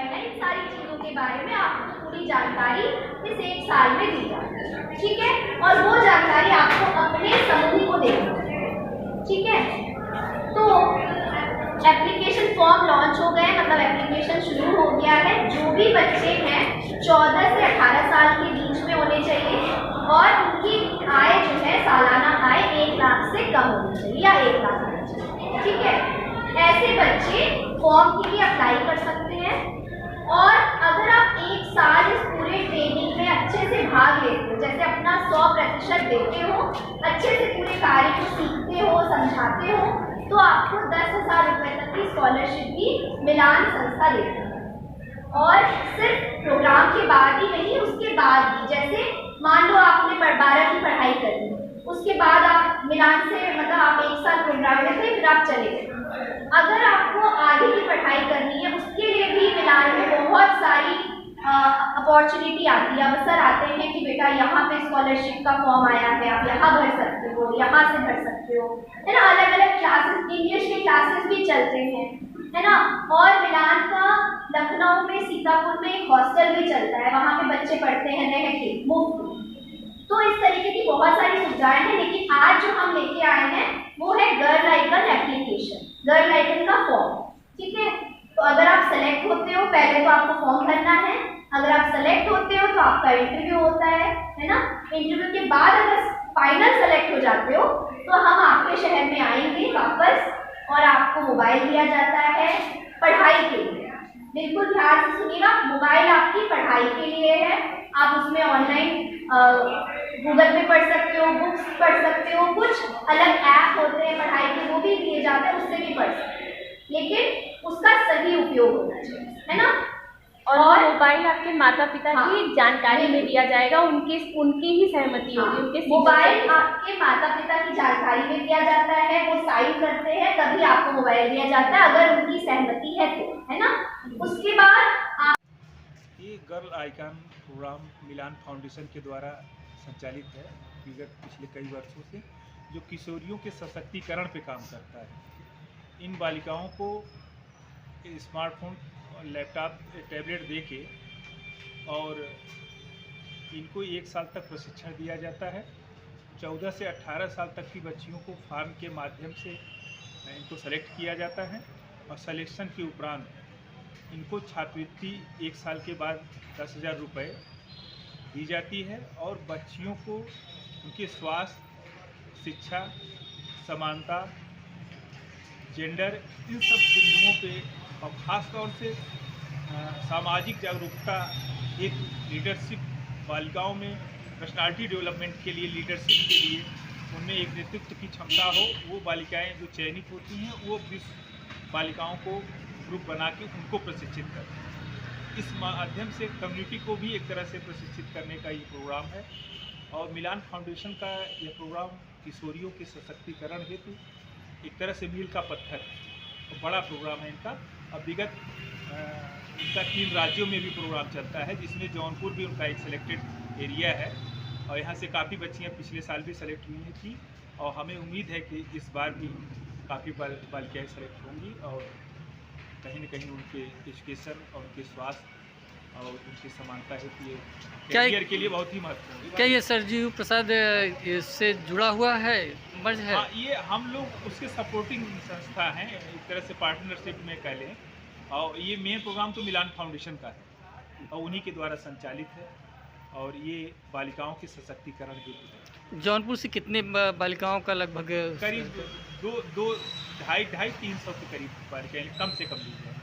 है, इन सारी चीज़ों के बारे में आपको पूरी जानकारी इस 1 साल में दी जाती है, ठीक है। और वो जानकारी आपको अपने समूह को देनी है, ठीक है। तो एप्लीकेशन फॉर्म लॉन्च हो गए, मतलब एप्लीकेशन शुरू हो गया है। जो भी बच्चे हैं 14 से 18 साल के बीच में होने चाहिए और उनकी आय जो है सालाना आय 1 लाख से कम होनी चाहिए या 1 लाख होनी चाहिए, ठीक है। ऐसे बच्चे फॉर्म के लिए अप्लाई कर सकते हैं। और अगर आप 1 साल इस पूरे ट्रेनिंग में अच्छे से भाग लेते हो, जैसे अपना 100% देते हो, अच्छे से पूरे कार्य को सीखते हो, समझाते हो, तो आपको 10,000 रुपये तक की स्कॉलरशिप भी मिलान संस्था देती है। और सिर्फ प्रोग्राम के बाद ही नहीं, उसके बाद भी, जैसे मान लो आपने 12 की पढ़ाई करी, उसके बाद आप मिलान से मतलब आप 1 साल प्रोग्राम में थे, फिर आप चले गए। अगर आपको आगे की पढ़ाई करनी है, उसके लिए भी मिलान में बहुत सारी अपॉर्चुनिटी आती है, अवसर आते हैं कि बेटा यहाँ पे स्कॉलरशिप का फॉर्म आया है, आप यहाँ भर सकते हो, यहाँ से भर सकते हो, है ना। अलग अलग क्लासेस, इंग्लिश के क्लासेस भी चलते हैं, है ना। और मिलान का लखनऊ में, सीतापुर में एक हॉस्टल भी चलता है, वहाँ पे बच्चे पढ़ते हैं रह के मुफ्त। तो इस तरीके की बहुत सारी सुविधाएं हैं। लेकिन आज जो हम लेके आए हैं वो है girl icon application, girl icon का फॉर्म, ठीक है। तो अगर आप सेलेक्ट होते हो, पहले तो आपको फॉर्म भरना है। अगर आप सेलेक्ट होते हो तो आपका इंटरव्यू होता है ना। इंटरव्यू के बाद अगर फाइनल सेलेक्ट हो जाते हो तो हम आपके शहर में आएंगे वापस और आपको मोबाइल दिया जाता है पढ़ाई के लिए। बिल्कुल ध्यान से सुनिएगा, मोबाइल आपकी पढ़ाई के लिए है। आप उसमें ऑनलाइन गूगल पे पढ़ सकते हो, बुक्स पढ़ सकते हो, कुछ अलग ऐप होते हैं पढ़ाई के, वो भी दिए जाते हैं, उससे भी पढ़ सकते हो, लेकिन उसका सही उपयोग होना चाहिए, है ना। और मोबाइल आपके माता पिता की जानकारी में दिया जाएगा, उनकी ही सहमति होगी, उनके मोबाइल आपके माता पिता की जानकारी में दिया जाता है, वो साइन करते हैं तभी आपको मोबाइल दिया जाता है, अगर उनकी सहमति है तो, है ना। उसके बाद ये गर्ल आइकन प्रोग्राम मिलान फाउंडेशन के द्वारा संचालित है विगत पिछले कई वर्षों से, जो किशोरियों के सशक्तिकरण पे काम करता है। इन बालिकाओं को स्मार्टफोन, लैपटॉप, टैबलेट देके और इनको 1 साल तक प्रशिक्षण दिया जाता है। 14 से 18 साल तक की बच्चियों को फार्म के माध्यम से इनको सेलेक्ट किया जाता है और सिलेक्शन के उपरांत इनको छात्रवृत्ति 1 साल के बाद 10,000 रुपये दी जाती है। और बच्चियों को उनके स्वास्थ्य, शिक्षा, समानता, जेंडर, इन सब बिंदुओं पे और ख़ास तौर से सामाजिक जागरूकता, एक लीडरशिप, बालिकाओं में पर्सनालिटी डेवलपमेंट के लिए, लीडरशिप के लिए उनमें एक नेतृत्व की क्षमता हो, वो बालिकाएं जो चयनित होती हैं वो 20 बालिकाओं को ग्रुप बना के उनको प्रशिक्षित करते हैं। इस माध्यम से कम्युनिटी को भी एक तरह से प्रशिक्षित करने का ये प्रोग्राम है। और मिलान फाउंडेशन का यह प्रोग्राम किशोरियों के सशक्तिकरण हेतु एक तरह से मील का पत्थर है, तो बड़ा प्रोग्राम है इनका। अब विगत इनका 3 राज्यों में भी प्रोग्राम चलता है, जिसमें जौनपुर भी उनका एक सिलेक्टेड एरिया है और यहाँ से काफ़ी बच्चियाँ पिछले साल भी सेलेक्ट हुई थी और हमें उम्मीद है कि इस बार भी काफ़ी बालिकाएँ सेलेक्ट होंगी और कहीं न कहीं उनके एजुकेशन और उनके स्वास्थ्य और उनकी समानता हेतु ये करियर के लिए बहुत ही महत्वपूर्ण है। क्या ये सरजीव प्रसाद इससे जुड़ा हुआ है, मर्ज है? हाँ, ये हम लोग उसके सपोर्टिंग संस्था हैं, एक तरह से पार्टनरशिप में कह लें। और ये मेन प्रोग्राम तो मिलान फाउंडेशन का है और उन्हीं के द्वारा संचालित है और ये बालिकाओं के सशक्तिकरण हेतु है। जौनपुर से कितने बालिकाओं का लगभग? करीब 200-250-300 के करीब बालिकाएं, कम से कम भी है।